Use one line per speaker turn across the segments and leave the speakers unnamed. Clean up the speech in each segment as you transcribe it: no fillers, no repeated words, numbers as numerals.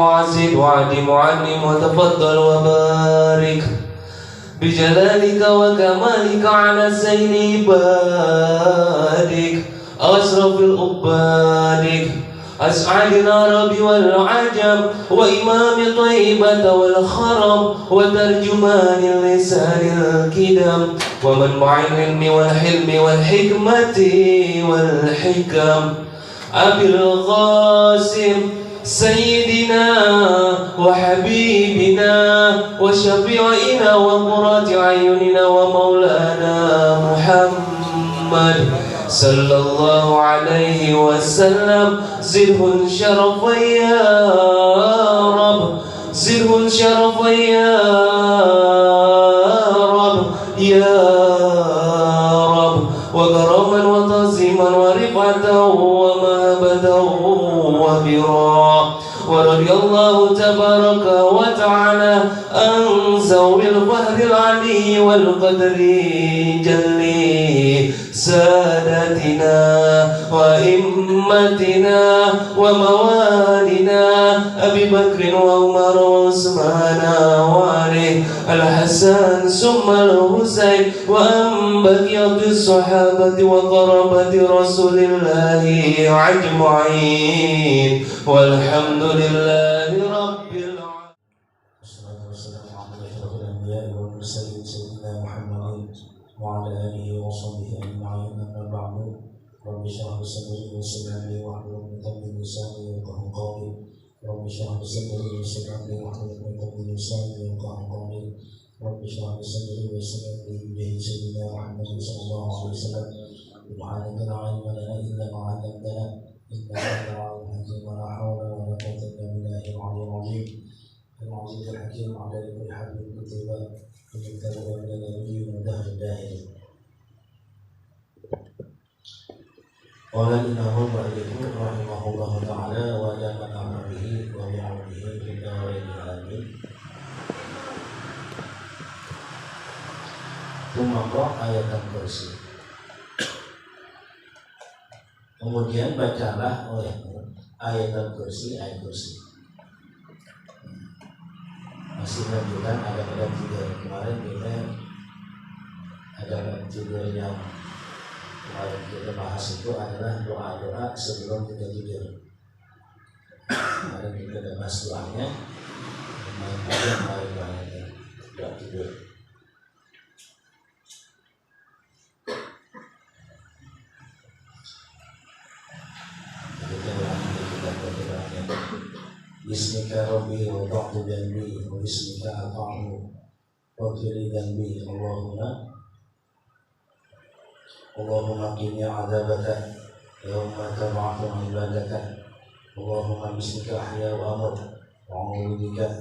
وعزد وعدم وعنم وتفضل وبارك بجلالك وكمالك على سيد عبادك أشرف العبادك أسعد العرب والعجم وإمام طيبة والخرم وترجمان اللسان الكدم ومنبع العلم والحلم والحكمة والحكم أبي القاسم سيدنا وحبيبنا وشفيعنا وقرة أعيننا ومولانا محمد صلى الله عليه وسلم زده شرفا يا رب زده شرفا يا رب يا رب وكرما وتعظيما ورفعة ومهبة وبرا ورضي الله تبارك وتعالى عن ذوي الفهد العلي والقدر جلي سادتنا وإمتنا وموالنا أبي بكر وعمر وعثمان وعلي الحسن ثم الحسين وأن بقية الصحابة وقرابة رسول الله أجمعين والحمد لله رب العالمين.
والصلاة والسلام على أشرف الأنبياء والمرسلين سيدنا محمد وعلى آله وصحبه أجمعين. أما بعد رب اشرح لي صدري ويسر لي واحلل عقدة من لساني يفقهوا قولي. رب اشرح لي صدري ويسر لي واحلل عقدة من لساني يفقهوا قولي. رب اشرح لي صدري ويسر لي بجاه سيدنا محمد صلى الله عليه وسلم. سبحانك لا علم لنا إلا ما علمتنا إنك أنت العليم الحكيم ولا حول ولا قوة إلا بالله العلي العظيم العزيز الحكيم على كل حبل كتب ومن كتب من النبي من دهر الداهر. قال الإمام المؤلف رحمه الله تعالى ودام الأمر به وبعونه في الدارين آمين. ثم قرأ ayat al-kursi. Kemudian bacalah olehmu ayat al-kursi, ayat kursi. Masih lanjutan ada pada tidur kemarin kita ada tidur yang kemarin kita bahas itu adalah doa-doa sebelum kita tidur. Kemarin kita ada bahas doanya, kemarin doa tidur. Bismika Rabbi wa ta'tu janbi wa bismika ata'u wa kiri janbi Allahumma qini azabaka yawma tab'atu ibadaka Allahumma bismika ahya wa amut wa a'udhu bika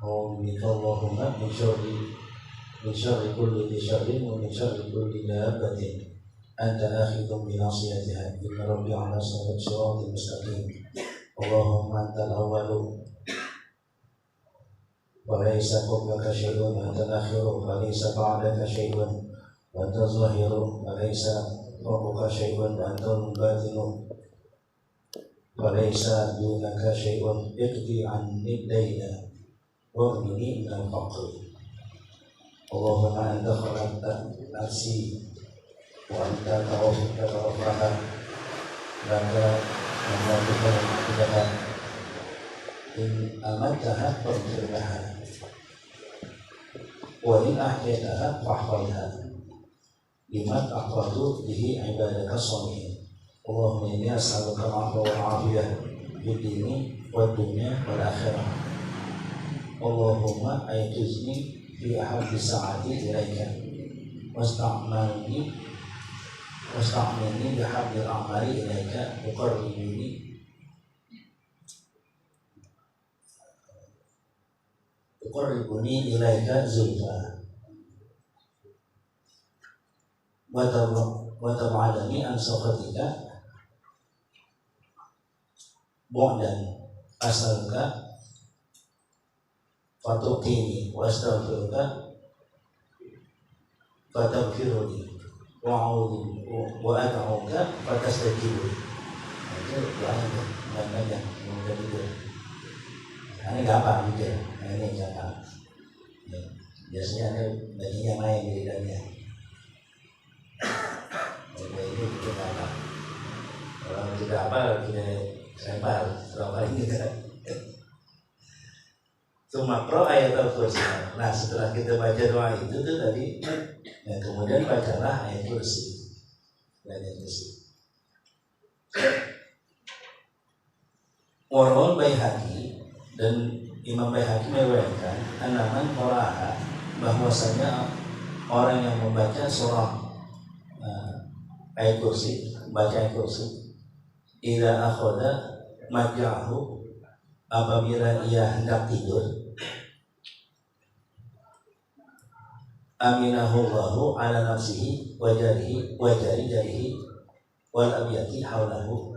Allahumma min syarri kulli syarrin wa min syarri kulli dabbatin anta akhidhum bi nasiyatiha inna rabbi ala siratin mustaqim Allahumma antal awwalu wa laysa qablaka syai'un wa antal akhiru wa laysa ba'daka syai'un wa antal zahiru wa laysa fawqaka syai'un wa antal batinu wa laysa dunaka syai'un iqdi an niddayna wa aghnini minal faqri Allahumma anta khalaqta nafsi wa anta tawaffaqta laka Allahumma tidak in amantaha faghfirlaha wa in ahyaytaha fahfadha liman aqradu bihi ibadaka shalihin Allahumma inni as'aluka al-'afwa wal 'afiyah fid dini wad dunya wal akhirah Allahumma ayqizni fi ahabbi sa'ati ilaika wasta'malni bihabbil a'mali ilaika tuqarribuni ilaika zulfa wa tab'adani an sakhatika bu'dan as'aluka fatuqini wa astaghfiruka fataghfiruni wa ad'uka fatastajib. Itu doanya banyak yang menjadi Ini gampang gitu, ini gampang. Ya, biasanya ini baginya main di lidahnya. Jadi itu kita gampang. Kalau tidak apa kita lempar berapa ini kan. Cuma pro ayat al-kursi. Nah setelah kita baca doa itu tuh tadi, ya, kemudian bacalah ayat kursi. Ayat kursi. Warol Baihaqi dan Imam Baihaqi meriwayatkan anaman qara'a, bahwasanya orang yang membaca surah ayat kursi, baca ayat kursi, idza akhadha maj'ahu, apabila ia hendak tidur, aminahu Allahu ala nafsihi wa jarihi wal abyati haulahu,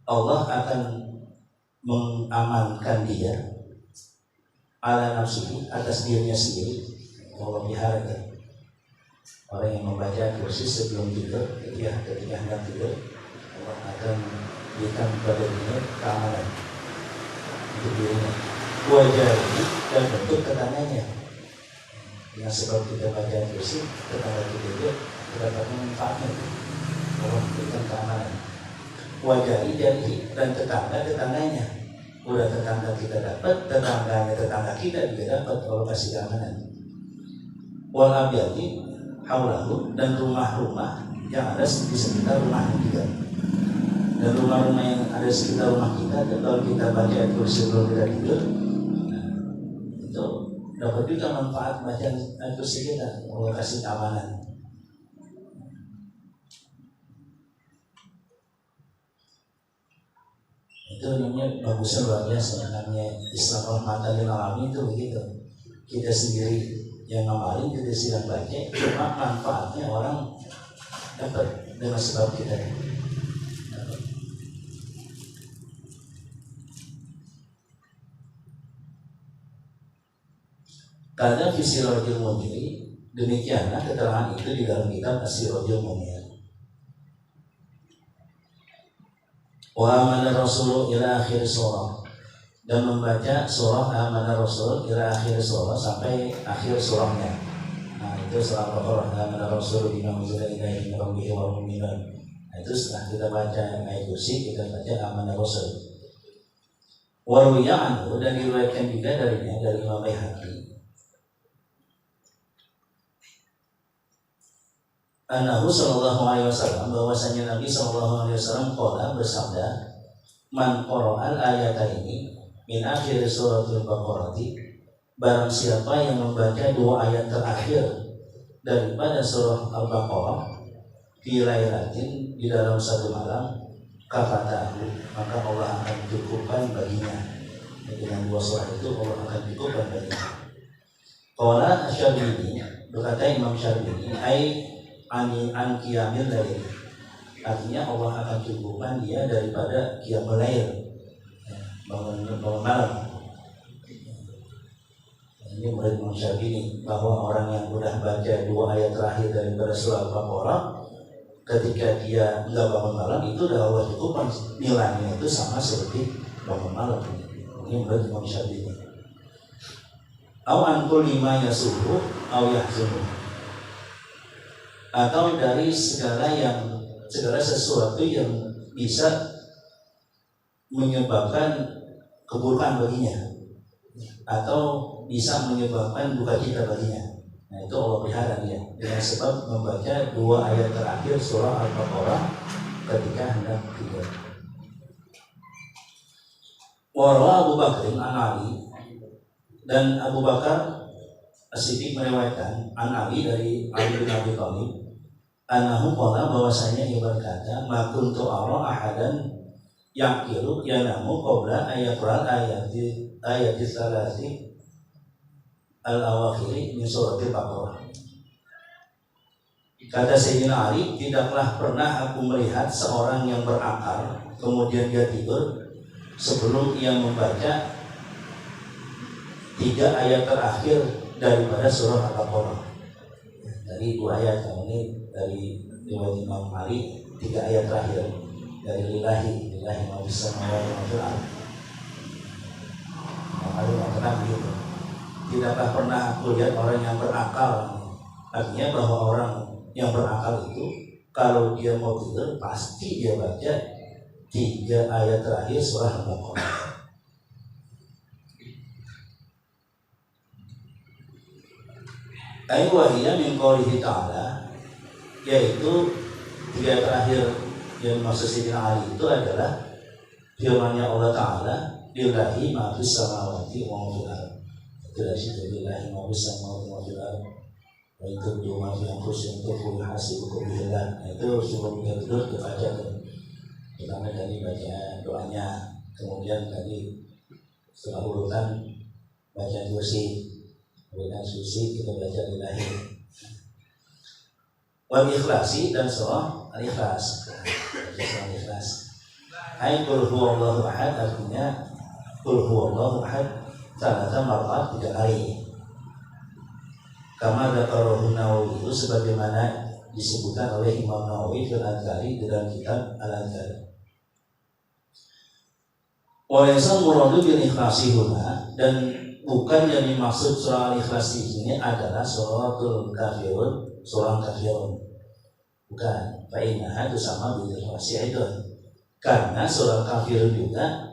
Allah akan mengamankan dia ala nafsihi, atas dirinya sendiri. Allah pelihara dia. Orang yang membaca kursi sebelum tidur, ketika hendak tidur, Allah akan berikan kepada dirinya keamanan untuk dirinya, wajari, dan bentuk ketangannya. Dengan sebab kita baca kursi, tetangga kita juga mendapatkan manfaatnya. Allah berikan keamanan. Wajari dan tetangganya. Udah tetangga kita dapat, tetangga kita juga dapat, Allah kasih keamanan. Wal abyati haulahu, dan rumah-rumah yang ada di sekitar rumah kita. Dan rumah-rumah yang ada di sekitar rumah kita, kalau kita baca kursi sebelum kita tidur, itu dapat juga manfaat bacaan kursi kita. Allah kasih keamanan. Itu namanya bagusnya luar biasa. Namanya Islam rahmatan lil alamin itu begitu. Kita sendiri yang ngamalin, kita sedang baca, cuma manfaatnya orang dapat dengan sebab kita. Karena Sirajul Munir, demikianlah keterangan itu di dalam kitab Sirajul Munir. Wa amana Rasul ila akhir surah, dan membaca surah amana Rasul ila akhir surah sampai akhir surahnya. Nah itu surah Al-Baqarah, amana Rasul bima unzila ilaihi min rabbihi wal mu'minun. Nah itu setelah kita baca ayat kursi, kita baca amana Rasul. Wa ruwiya anhu, dan diriwayatkan juga darinya, dari Imam Baihaqi, Anahu sallallahu alaihi wasallam, bahwasanya Nabi sallallahu alaihi wasallam qala, bersabda, man qara'al ayataini min akhir suratul Baqarati, barang siapa yang membaca dua ayat terakhir daripada surah Al-Baqarah, fi lailatin, di dalam satu malam, kafatahu, maka Allah akan cukupkan baginya. Dengan dua surah itu Allah akan cukupkan baginya. Qala Asy-Syarbini, berkata Imam Syarbini, an qiyamil lail, artinya Allah akan cukupkan dia daripada qiyamul lail, bangun malam. Ini menurut Imam Syarbini, bahwa orang yang sudah baca dua ayat terakhir daripada surah Al-Baqarah, ketika dia enggak bangun malam, itu udah Allah cukupkan nilainya, itu sama seperti bangun malam. Ini menurut Imam Syarbini. Au an kulli ma yasuhu au yahzunu, atau dari segala sesuatu yang bisa menyebabkan keburukan baginya, atau bisa menyebabkan duka cita baginya. Nah itu Allah pelihara dia dengan sebab membaca dua ayat terakhir surah Al-Baqarah ketika hendak tidur. Warwa Abu Bakr an Ali, dan Abu Bakar As-Siddiq meriwayatkan an Ali, dari Ali bin Abi Thalib, anahu qala, bahwasanya ia berkata, ma kuntu ara ahadan yaqilu yanamu qabla ayaqra ayati salasi al-awakhiri min suratil Baqarah. Kata Sayyidina Ali, tidaklah pernah aku melihat seorang yang berakal kemudian dia tidur sebelum ia membaca 3 ayat terakhir daripada surah Al-Baqarah. Dari 2 ayat, ini dari riwayat Imam Ali, 3 ayat terakhir dari lillahi ma fis samawati wa fil ardh. Ada yang pernah begitu. Tidakkah pernah aku lihat orang yang berakal? Artinya bahwa orang yang berakal itu kalau dia mau tidur pasti dia baca 3 ayat terakhir surah Al-Baqarah. Ayat wahiyah min qoulihi ta'ala, yaitu 3 ayat terakhir yang maksud Sayyidina Ali itu adalah firman-Nya Allah Ta'ala, lillahi ma fis samawati wa ma fil ardh. Tidak situ lillahi ma fis samawati wa ma fil ardh. Wa itu ma fi anfusikum tuqul hasibukum billah. Itu sebelum kita tidur kita baca tuh. Pertama tadi baca doanya, kemudian tadi setelah urutan baca kursi, kemudian susi kita baca lillahi. Wal ikhlasi dan surah Al-Ikhlas. Surah Al-Ikhlas. Hai qul huwallahu ahad, artinya qul huwallahu ahad salasa marrat 3 kali. Kama dzakarahu Nawawi, itu sebagaimana disebutkan oleh Imam Nawawi fil Adhkari dalam kitab Al-Adhkar. Wa laysa muradu bil ikhlasi huna, dan bukan yang dimaksud surah Al-Ikhlas di sini adalah suratul kafirun, surah kafirun. Bukan, fa innaha tusama bil ikhlasi itu. Karena surah kafirun juga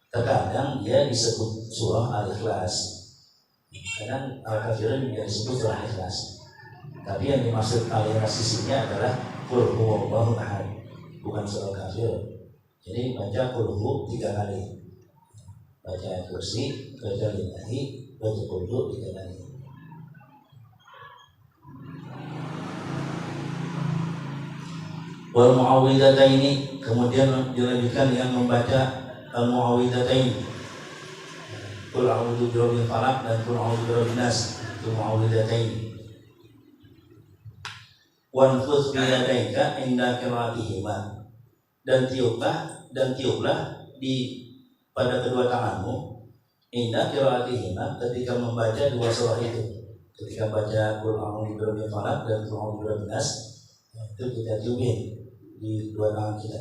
terkadang dia disebut surah Al-Ikhlas. Kadang Al-Kafirun juga disebut surah Al-Ikhlas. Tapi yang dimaksud Al-Ikhlas di sini adalah qul huwallahu ahad, bukan surah Kafirun. Jadi baca qul hu 3 kali. Baca kursi, baca lillahi, baca qul hu 3 kali. Wal muawwidataini, kemudian dilanjutkan dengan membaca al-muawwidataini. Qul a'udzu birabbil falaq dan qul a'udzu birabbin nas, itu muawwidataini. Wanfuz bi yadaika inda qira'atihima, dan tiuplah di pada kedua tanganmu inda qira'atihima, ketika membaca 2 surah itu. Ketika baca qul a'udzu birabbil falaq dan qul a'udzu birabbin nas, itu kita tiupin di 2 tangan kita.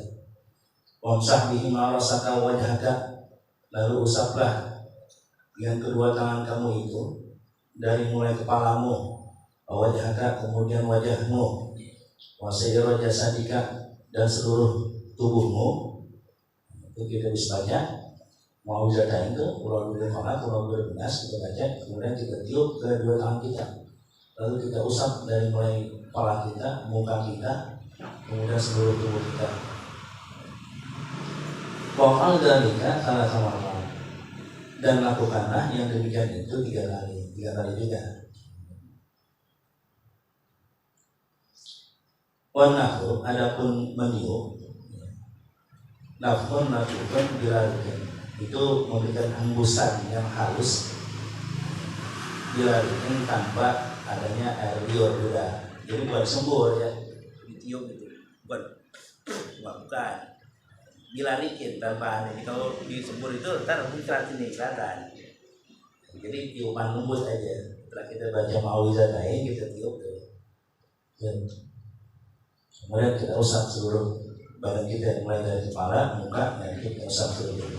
Wamsah bihi ma rasaka wajhaka, lalu usaplah dengan kedua tangan kamu itu dari mulai kepalamu, wajhaka, kemudian wajahmu, wasayra jasadika, dan seluruh tubuhmu. Itu kita bisa baca muawwidzatain itu, qul a'udzu birabbin nas, kita baca, kemudian kita tiup ke 2 tangan kita, lalu kita usap dari mulai kepala kita, muka kita, kemudian seluruh tubuh kita. Wa'al dzalika salasa marrat, dan lakukanlah yang demikian itu 3 kali juga. Wanafu, adapun meniup, nafun lakukan dilarikan, itu memberikan hembusan yang halus, dilarikan tanpa adanya air liur juga. Jadi bukan sembur ya, ditiup gitu, bukan dilarikin tanpa aneh. Kalau disembur itu ntar muncrat ini kelihatan. Jadi tiupan lembut aja. Setelah kita baca muawwidzatain, kita tiup tuh. Kemudian kita usap seluruh badan kita, mulai dari kepala, muka, dan kita usap seluruh.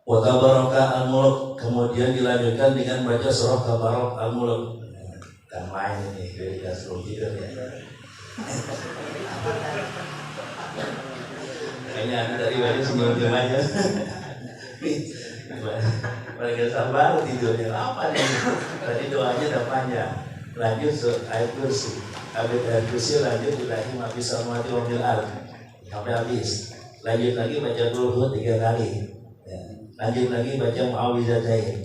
Wa tabaraka al-mulk, kemudian dilanjutkan dengan baca surah Tabarak al-Mulk. Kan main ini, kita suruh tidur ya. Kayaknya ada dari balik senyum-senyum aja. Mereka sabar tidurnya apa nih? Tadi doanya udah panjang. Lanjut ayat kursi. Habis ayat kursi lanjut lillahi ma fis samawati wa fil ardh sampai habis. Lanjut lagi baca qul hu 3 kali. Ya. Lanjut lagi baca muawwidzatain.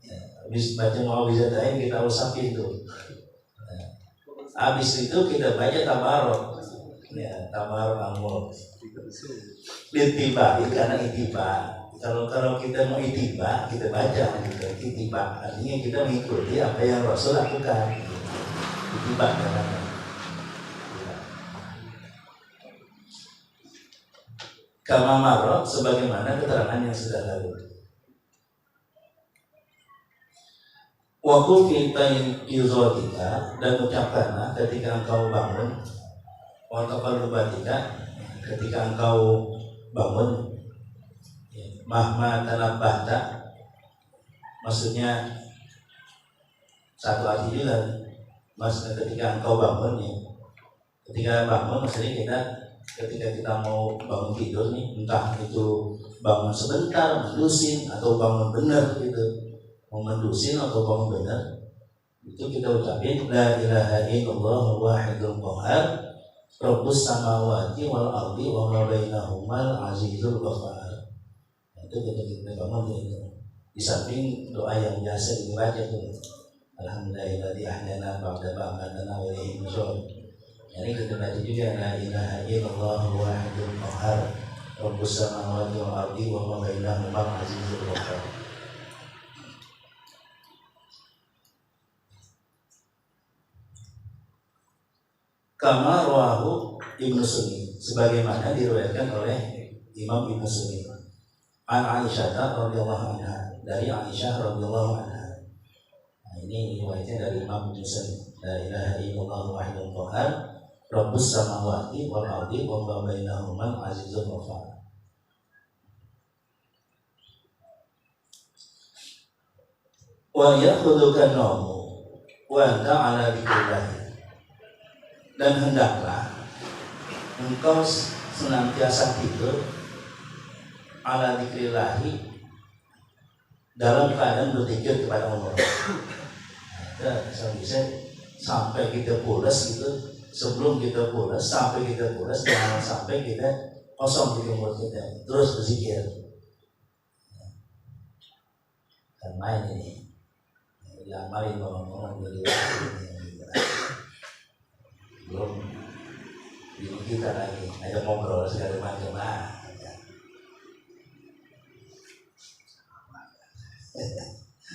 Ya. Habis baca muawwidzatain kita usapin tuh. Habis itu kita baca tabarok, ya, tabarok al-mulk. Itiba, karena itiba. Kalau kita mau itiba, kita baca gitu. Itiba artinya kita mengikuti apa yang Rasul lakukan. Itiba namanya. Kama marra, sebagaimana keterangan yang sudah lalu. Waktu kita izotika, dan ucapkanlah ketika engkau bangun, wa taqallubatika, ketika engkau bangun, mahma tanabbahta, maksudnya satu arti juga, maksudnya ketika engkau bangun ya, ketika bangun maksudnya ketika kita mau bangun tidur nih, entah itu bangun sebentar, mendusin, atau bangun benar gitu, mau mendusin atau bangun benar, itu kita ucapin la ilaha illallah wahidul qahar Rabbus samawati wal ardi wa ma bainahumal azizul ghafar. Itu kita bangun itu. Di samping doa yang biasa dibaca itu, alhamdulillahilladzi ahyana ba'da ma amatana wa ilaihi nusyur. Jadi kita baca juga la ilaha illallah wahidul qahar Rabbus samawati wal ardi wa ma bainahumal azizul ghafar. Kama rawahu Ibnu Sunni, sebagaimana diriwayatkan oleh Imam Ibnu Sunni. An Aisyah radhiyallahu anha, dari Aisyah radhiyallahu anha. Nah, ini riwayatnya dari Imam Ibnu Sunni. La ilaha illallah wahidul qahar Rabbus samawati wal ardi wa ma bainahumal azizul ghafar. Wa ya'khudhuka an-nawmu wa anta 'ala dzikrillah. Dan hendaklah engkau senantiasa tidur ala dzikrillahi, dalam keadaan berzikir kepada Allah. Nah, bisa sampai kita pulas gitu, sebelum kita pulas, sampai kita pulas, jangan sampai kita kosong di mulut kita, terus berzikir. Kan main ini, diamalin ngomong-ngomong dari belum ini kita lagi ada ngobrol segala macam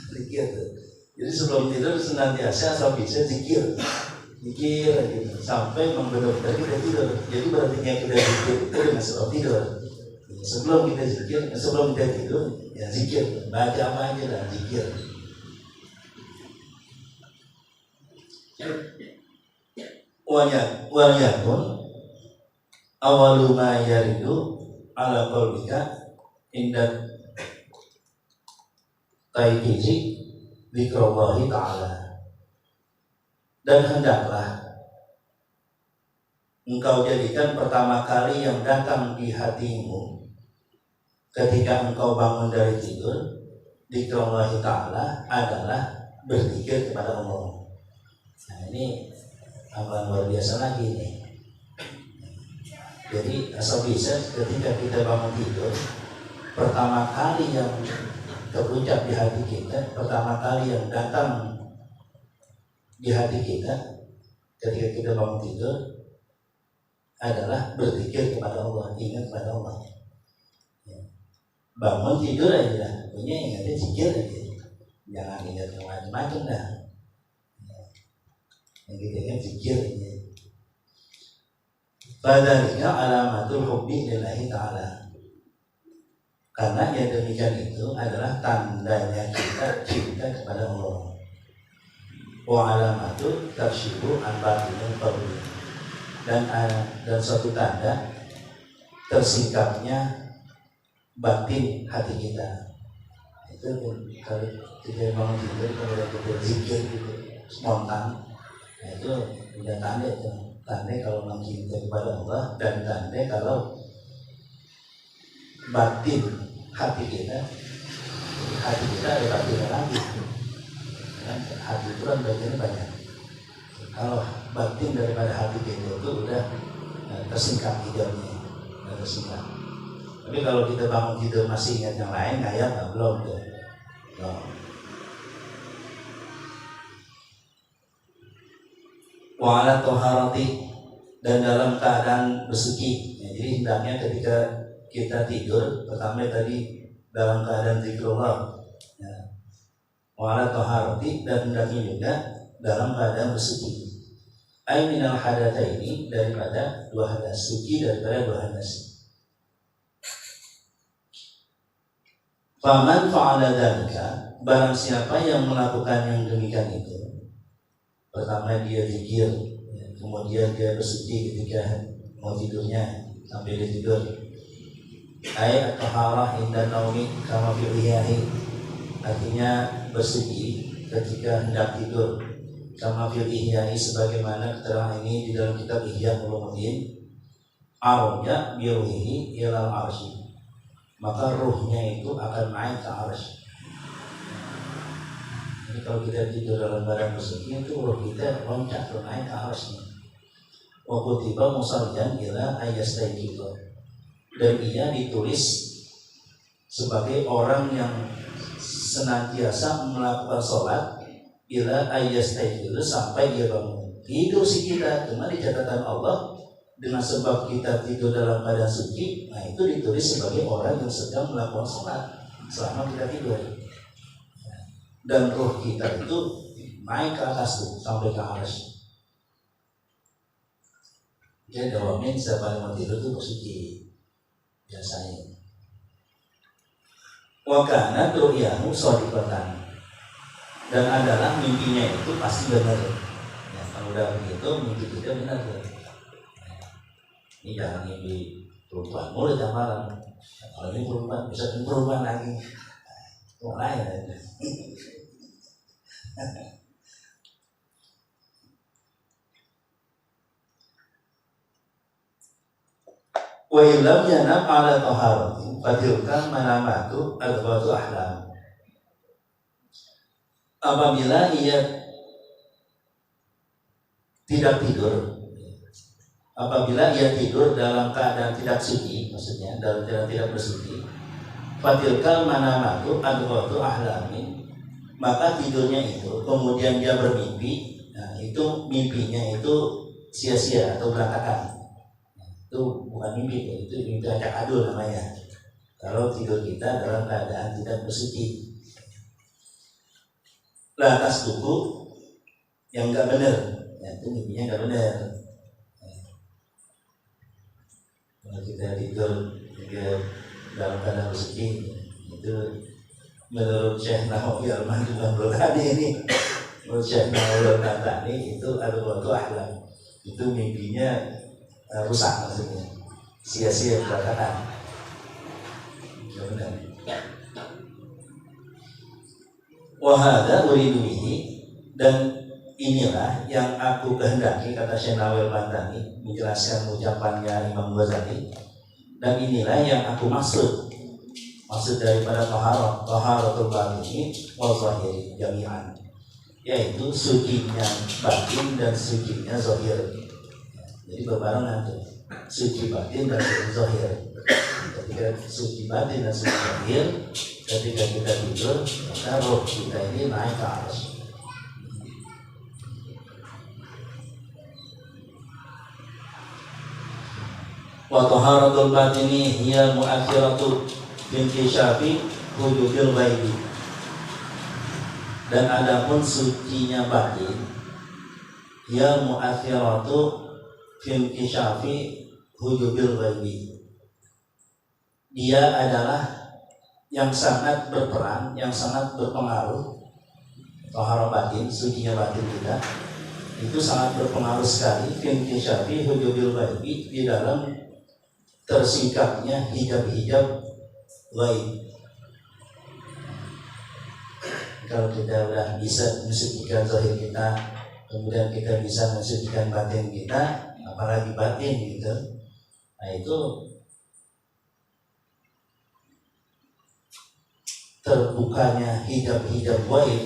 zikir tuh. Jadi sebelum tidur senantiasa asal bisa zikir gitu, sampai benar-benar kita tidur. Jadi berarti kita zikir itu dengan sebelum tidur. Sebelum kita zikir, sebelum kita tidur ya zikir, baca apa aja lah zikir. Wal yakun awalu ma yaridu ala qalbika inda ta'iqizi dzikrallahi ta'ala. Dan hendaklah engkau jadikan pertama kali yang datang di hatimu ketika engkau bangun dari tidur, dzikrallahi ta'ala, adalah berzikir kepada Allah. Nah, ini amalan luar biasa lagi nih. Jadi asal bisa ketika kita bangun tidur, pertama kali yang terucap di hati kita, pertama kali yang datang di hati kita ketika kita bangun tidur adalah berzikir kepada Allah, ingat kepada Allah. Bangun tidur aja, punya ingatnya zikir aja, jangan ingat yang macam-macam dah. Yang kita ingat zikir aja. Fadzalika alamatul hubbi lillahi ta'ala. Karena yang demikian itu adalah tandanya kita cinta kepada Allah. Wa alamatul tarsyibu an batinil qalbi. Dan suatu tanda tersingkapnya batin hati kita. Itu kalau kita bangun tidur, kalau kita zikir gitu spontan, nah itu udah tanda itu. Tanda kalau memang cinta kepada Allah, dan tanda kalau batin hati kita ada batinnya lagi. Kan hati itu kan batinnya banyak. Kalau batin daripada hati kita itu udah tersingkap tidurnya, udah tersingkap. Tapi kalau kita bangun tidur masih ingat yang lain, kayak belum tuh. Wa ala toharati, dan dalam keadaan bersuci. Ya, jadi hendaknya ketika kita tidur, pertama tadi dalam keadaan zikrullah. Ya. Wa ala toharati, dan hendaknya juga dalam keadaan bersuci. Ai minal hadatsaini, daripada dua hadas, suci daripada dua hadas. Faman fa'ala dzalika, barang siapa yang melakukan yang demikian itu, pertama dia zikir, kemudian dia bersuci ketika mau tidurnya sampai dia tidur. Ayat at-taharah inda naumi kama fil ihya'i, artinya bersuci ketika hendak tidur, kama fil ihya'i sebagaimana keterangan ini di dalam kitab Ihya Ulumuddin. Arja biruhihi ilal arsy, maka ruhnya itu akan naik ke arsy. Jadi kalau kita tidur dalam badan bersuci itu ruh kita loncat naik ke arsy. Wa kutiba musarjan ila ayastaiqidha, dan ia ditulis sebagai orang yang senantiasa melakukan sholat ila ayastaiqidha, sampai dia bangun. Tidur si kita cuma di catatan Allah dengan sebab kita tidur dalam keadaan suci, nah itu ditulis sebagai orang yang sedang melakukan sholat selama kita tidur. Dan roh kita itu naik ke atas tuh sampai ke arsy. Jadi dawamin siapa yang mau tidur itu bersuci biasanya. Wakana ru'yahu shadiqatan, dan adalah mimpinya itu pasti benar. Ya, kalau udah begitu mimpi kita benar. Ini jangan mimpi perubahan mulai jam malam. Kalau ini perubahan bisa perubahan lagi. Mulai aja. Wa illam yanam ala taharati fatilka manamatu adghatu ahlam. Apabila ia tidak tidur, apabila ia tidur dalam keadaan tidak suci, maksudnya dalam keadaan tidak bersuci, fatilka manamatu adghatu ahlamin, maka tidurnya itu kemudian dia bermimpi, nah itu mimpinya itu sia-sia atau berantakan. Itu bukan mimpi, itu mimpi acak adul namanya. Kalau tidur kita dalam keadaan tidak bersuci, lantas tubuh yang nggak benar, ya, itu mimpinya nggak benar. Kalau kita tidur dalam keadaan bersuci, itu menurut Syekh Nawawi Al-Baghdadi ini, menurut Syekh Nawawi Al-Baghdadi itu ada waktu ahlam, itu mimpinya rusak, maksudnya sia-sia berantakan. Benar. Wahada uridu bihi, dan inilah yang aku kehendaki, kata Syekh Nawawi Al-Baghdadi menjelaskan ucapannya Imam Ghazali, dan inilah yang aku maksud daripada taharatul batini wal zahiri jami'an, yaitu sucinya batin dan sucinya zahir. Jadi berbarengan tuh, suci batin dan suci zahir. Ketika suci batin dan suci zahir, ketika kita tidur, maka roh kita ini naik ke arsy. Wa taharatul batini hiya mu'akhiratu binkishafi wujudil ghaibi, dan adapun sucinya batin hiya mu'akhiratu binkishafi wujudil ghaibi, dia adalah yang sangat berperan, yang sangat berpengaruh. Taharah batin, sucinya batin kita itu sangat berpengaruh sekali binkishafi wujudil ghaibi, di dalam tersingkapnya hijab-hijab gaib. Kalau kita udah bisa mensucikan zahir kita, kemudian kita bisa mensucikan batin kita, apalagi batin gitu, nah itu terbukanya hijab-hijab gaib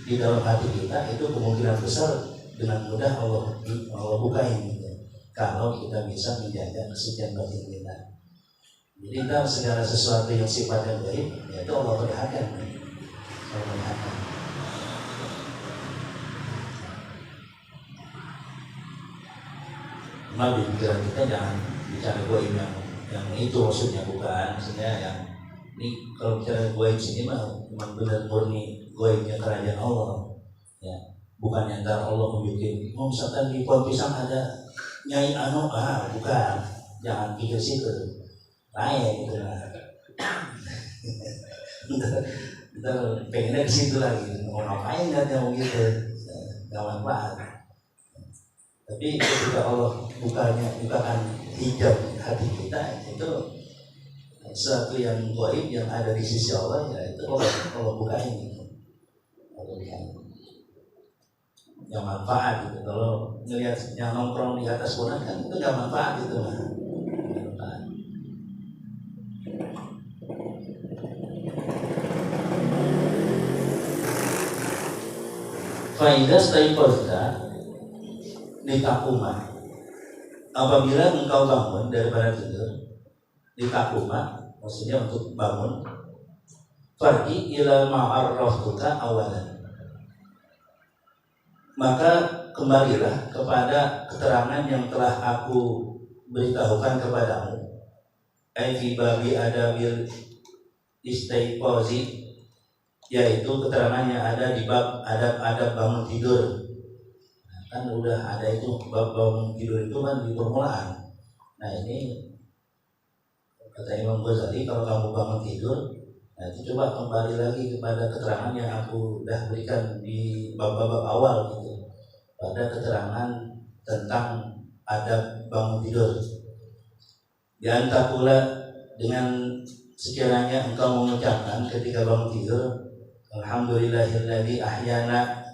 di dalam hati kita, itu kemungkinan besar dengan mudah Allah bukain gitu, kalau kita bisa menjaga kesucian batin kita. Jadi dalam segala sesuatu yang sifatnya gaib, yaitu Allah perlihatkan. Cuma di pikiran kita jangan bicara gaib yang itu, maksudnya bukan, maksudnya yang ini kalau bicara gaib sini mah memang benar murni gaibnya kerajaan Allah, ya, bukan yang antara Allah membuat. Misalkan di pohon pisang ada nyai bukan, jangan pikir situ. Lain gitu lah. Kita pengennya ke situ lagi. Mau ngapain nggak mau gitu? Gak manfaat. Tapi ketika Allah bukakan hijab hati kita, itu sesuatu yang gaib yang ada di sisi Allah, ya itu Allah bukain gitu. Yang manfaat gitu. Kalau ngelihat yang nongkrong di atas bonang kan itu nggak manfaat gitu mah. Faidah staiqazta litakuma, apabila engkau bangun daripada tidur, litakuma maksudnya untuk bangun, pergi ila ma'arraftuka awalan, maka kembalilah kepada keterangan yang telah aku beritahukan kepadamu. Ai fi babi adabil istaiqazi, yaitu keterangannya ada di bab adab-adab bangun tidur. Nah, kan udah ada itu bab bangun tidur itu kan di permulaan. Nah ini kata Imam Ghazali, kalau kamu bangun tidur, nah itu coba kembali lagi kepada keterangan yang aku udah berikan di bab-bab awal gitu, pada keterangan tentang adab bangun tidur. Di antara pula dengan sekiranya engkau mengucapkan ketika bangun tidur, alhamdulillahilladzi ahyana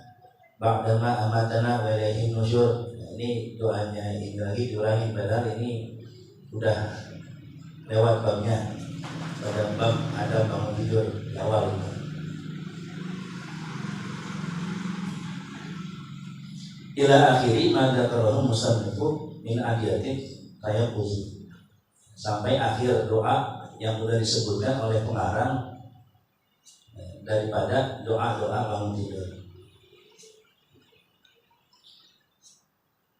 ba'dama amatana wa ilaihin nusyur. Ini doanya ini lagi diulangi, padahal ini udah lewat babnya, pada bab ada bangun tidur di awal. Ila akhiri ma dzakarahu musannifu min adiyatin tayaqquz, sampai akhir doa yang sudah disebutkan oleh pengarang daripada doa-doa bangun tidur.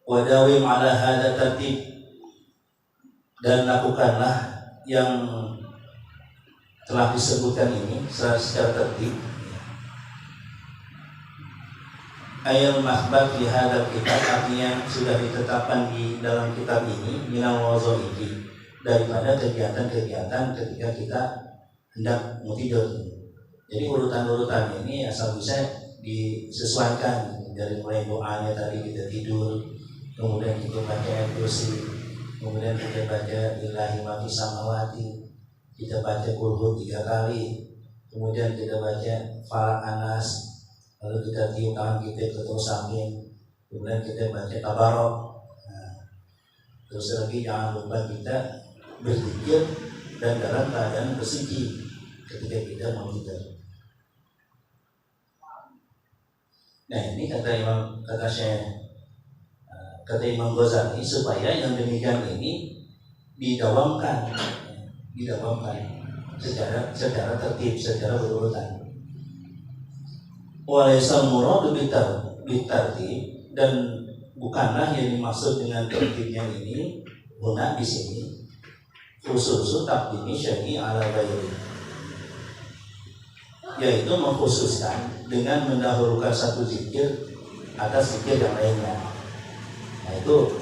Wadawim ala hadza tertib, dan lakukanlah yang telah disebutkan ini secara tertib. Ayat mahbab di hadal kitab, artinya sudah ditetapkan di dalam kitab ini, minal wazoiki, daripada kegiatan-kegiatan ketika kita hendak mau tidur. Jadi urutan-urutan ini asal bisa disesuaikan, dari mulai doanya tadi kita tidur, kemudian kita baca ayat kursi, kemudian kita baca ilahi ma fis samawati, kita baca qul 3 kali, kemudian kita baca falaq anas, lalu kita tiup tangan kita ke samping, kemudian kita baca tabarok. Nah, terus lagi jangan lupa kita berzikir dan dalam keadaan bersih ketika kita mau tidur. Nah ini kata Imam Ghazali, supaya yang demikian ini didawamkan secara tertib, secara berurutan. Walaysa muradu bitartib, dan bukanlah yang dimaksud dengan tertibnya ini guna di sini khusus taqdimi syar'i ala ghairi, yaitu mengkhususkan dengan mendahulukan satu zikir atas zikir yang lainnya. Nah itu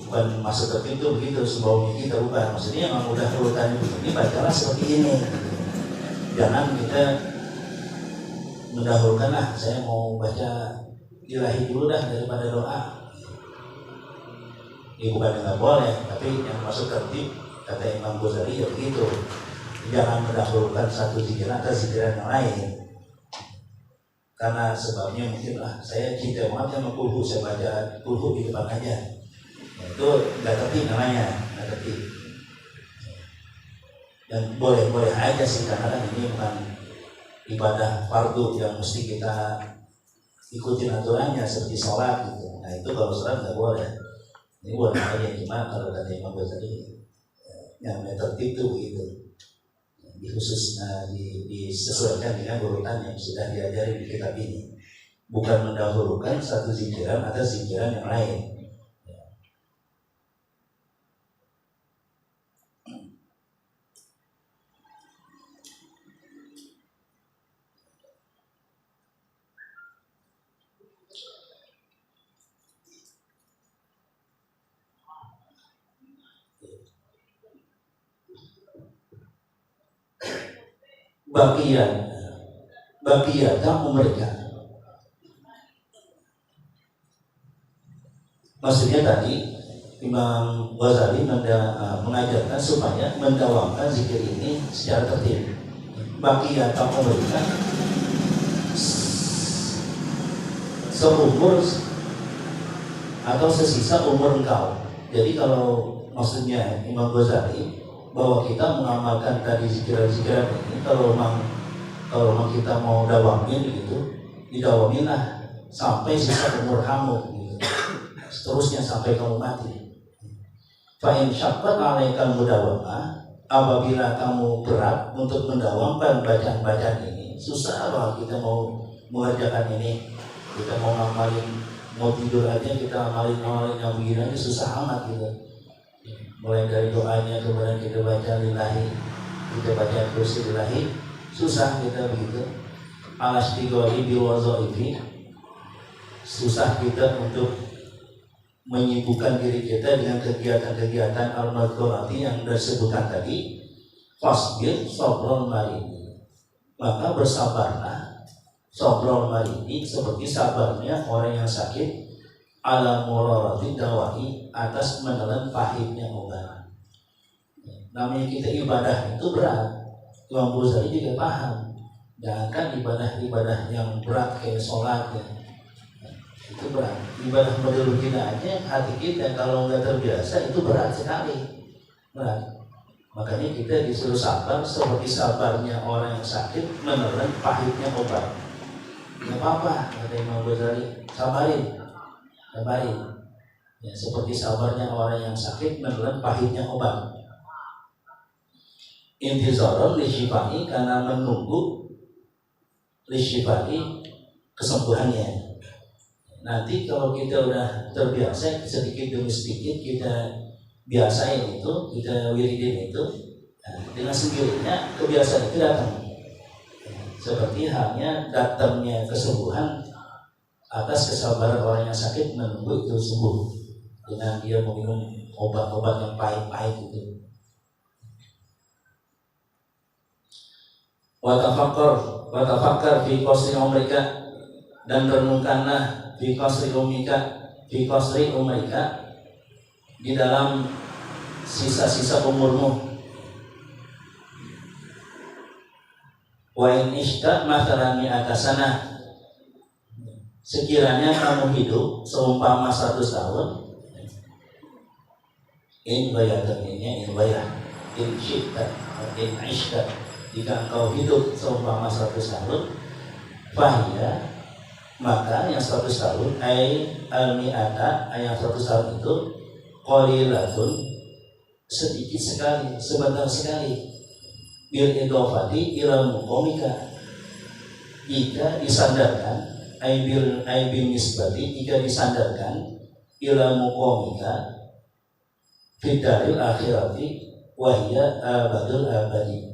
bukan maksud tertentu begitu, sebelumnya kita bukan, maksudnya memang udah urutannya begini, bacalah seperti ini. Jangan kita mendahulukan, saya mau baca ilahi dulu dah daripada doa. Ini bukan nggak boleh, tapi yang maksud tertib kata Imam Ghazali ya begitu. Jangan mendahulukan satu zikiran atas zikiran yang lain. Karena sebabnya mungkin saya cinta banget sama kulhu, saya baca kulhu di depan aja. Nah, itu nggak tertib namanya, nggak tertib. Dan boleh-boleh aja sih, karena kan ini bukan ibadah fardu yang mesti kita ikutin aturannya seperti sholat gitu. Nah itu kalau sholat nggak boleh. Ini boleh aja, cuma kalau kata Imam Ghazali yang tertib itu begitu. Disesuaikan dengan urutan yang sudah diajari di kitab ini, bukan mendahulukan satu zikiran atas zikiran yang lain. Bakiyatan mereka. Maksudnya tadi Imam Ghazali mengajarkan supaya mendawamkan zikir ini secara tertib. Baqiyat umrika, seumur atau sesisa umur engkau. Jadi kalau maksudnya Imam Ghazali bahwa kita mengamalkan tadi zikiran-zikiran ini, kalau memang kita mau dawamin gitu, didawaminlah sampai sisa umur kamu gitu. Seterusnya sampai kamu mati. Fa'in syakbat alaikal mudawamah, apabila kamu berat untuk mendawamkan bacaan-bacaan ini, susah banget kita mau mengerjakan ini. Kita mau ngamalin, mau tidur aja kita amalin yang begini susah amat gitu. Mulai dari doanya kemudian kita baca lillahi, kita baca kursi lillahi, susah kita begitu. Alas digoli bilwazoifi, susah kita untuk menyibukkan diri kita dengan kegiatan-kegiatan al-madhurati yang disebutkan tadi. Fasbir sobron marini, maka bersabarlah sobron marini seperti sabarnya orang yang sakit, ala murarati dawahi, atas menelan pahitnya obat. Namanya kita ibadah itu berat. Imam Ghazali juga paham. Jangankan ibadah-ibadah yang berat kayak sholat ya, itu berat. Ibadah model begini aja, hati kita kalau nggak terbiasa itu berat sekali. Berat. Makanya kita disuruh sabar seperti sabarnya orang yang sakit menelan pahitnya obat. Nggak apa-apa, kata Imam Ghazali, sabarin. Ya, seperti sabarnya orang yang sakit menelan pahitnya obat. Intizaron lisyifai, karena menunggu lisyifai kesembuhannya. Nanti kalau kita udah terbiasa sedikit demi sedikit kita biasain itu, kita wiridin itu, nah, dengan sendirinya kebiasaan itu datang. Seperti halnya datangnya kesembuhan atas kesabaran orang yang sakit menunggu itu sembuh dengan dia meminum obat-obat yang pahit-pahit itu. Watafakkar fi qasri umrika, dan renungkanlah fi qasri umrika di dalam sisa-sisa umurmu. Wa in ishta mathalan mi'ata sanah, sekiranya kamu hidup seumpama 100 tahun, in ishta, jika engkau hidup seumpama 100 tahun, fahiyya, maka yang 100 tahun al-mi'ata, yang 100 tahun itu qalilatun, sedikit sekali, sebentar sekali, bil idhofati ila muqamika, jika disandarkan bil nisbati, jika disandarkan ila muqamika fidaril akhirati wahya abadul abadi,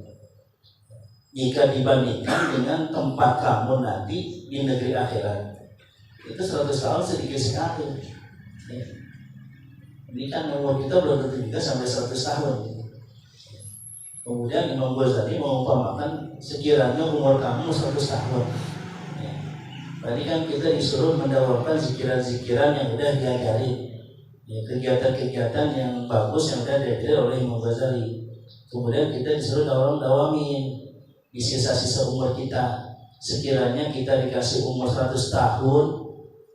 jika dibandingkan dengan tempat kamu nanti di negeri akhirat. Itu 100 tahun sedikit sekali. Ini kan umur kita belum tentu juga sampai 100 tahun. Kemudian Imam Ghazali mengumpamakan sekiranya umur kamu 100 tahun. Tadi kan kita disuruh mendawamkan zikiran-zikiran yang udah diajari, ya, kegiatan-kegiatan yang bagus yang udah diajari oleh Imam Ghazali. Kemudian kita disuruh dawamin di sisa-sisa umur kita. Sekiranya kita dikasih umur 100 tahun,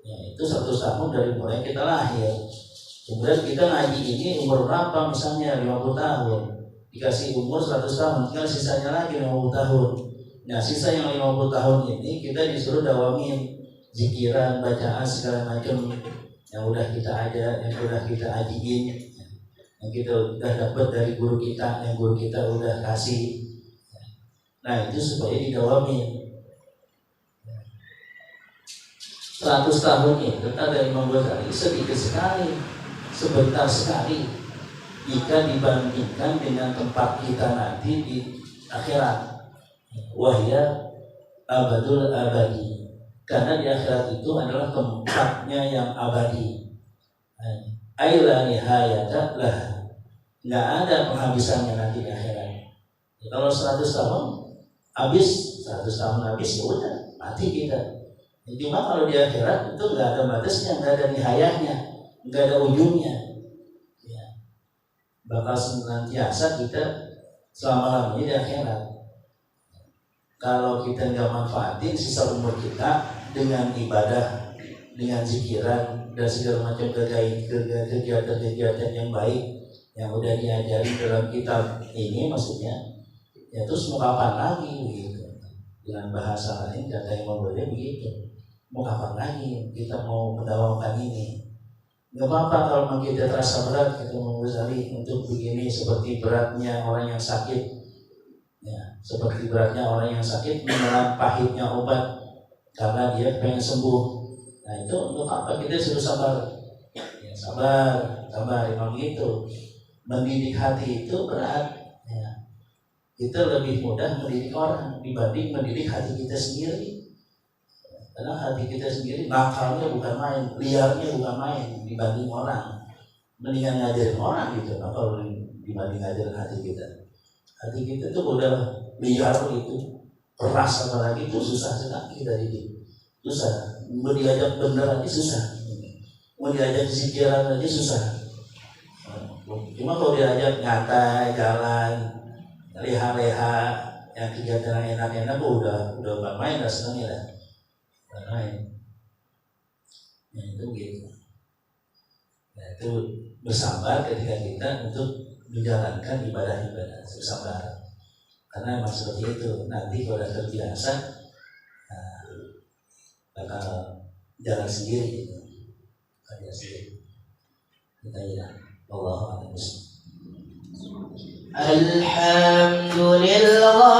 ya, itu 100 tahun dari mulai kita lahir. Kemudian kita ngaji ini umur berapa, misalnya 50 tahun, dikasih umur 100 tahun, tinggal sisanya lagi 50 tahun. Nah, sisa yang 50 tahun ini kita disuruh dawamin zikiran, bacaan segala macam yang udah kita ada, yang udah kita ajiin, yang kita udah dapat dari guru kita, yang guru kita udah kasih. Nah, itu supaya didawamin. 100 tahun itu kata Imam Ghazali sedikit sekali, sebentar sekali jika dibandingkan dengan tempat kita nanti di akhirat. Wahya abadul abadi, karena di akhirat itu adalah tempatnya yang abadi. Aila nihayata lah, nggak ada penghabisannya nanti di akhirat. Kalau 100 tahun habis, 100 tahun habis, ya udah mati kita. Cuma kalau di akhirat itu nggak ada batasnya, nggak ada nihayahnya. nggak ada ujungnya. Ya. Bakal senantiasa kita selama-lamanya di akhirat. Kalau kita nggak manfaatin sisa umur kita dengan ibadah, dengan zikiran dan segala macam kegiatan-kegiatan yang baik yang udah diajari dalam kitab ini, maksudnya ya terus mau kapan lagi begitu. Dengan bahasa lain kata Imam Ghazali begitu, mau kapan lagi kita mau mendawamkan ini. Gak apa-apa kalau memang kita terasa berat, kata Imam Ghazali, untuk begini seperti beratnya orang yang sakit, ya, seperti beratnya orang yang sakit menelan pahitnya obat karena dia pengen sembuh. Nah itu untuk apa kita suruh sabar? Ya, sabar, memang gitu. Mendidik hati itu berat. Ya. Kita lebih mudah mendidik orang dibanding mendidik hati kita sendiri. Karena hati kita sendiri nakalnya bukan main, liarnya bukan main dibanding orang. Mendingan ngajarin orang gitu, kalau dibanding ngajarin hati kita. Hati kita tuh udah liar gitu, keras apalagi itu susah sekali kita didik. Susah, mau diajak bener aja susah, mau diajak zikiran aja susah. Cuma kalau diajak nyantai, jalan, leha-leha, yang kegiatan yang enak-enak udah gak main rasanya dah. Gak main. Ya itu gitu. Nah itu bersabar ketika kita untuk menjalankan ibadah-ibadah, bersabar. Karena memang seperti itu. Nanti kalau udah terbiasa, bakal jalan sendiri gitu. Jalan sendiri. Kita ya Allah. Alhamdulillah.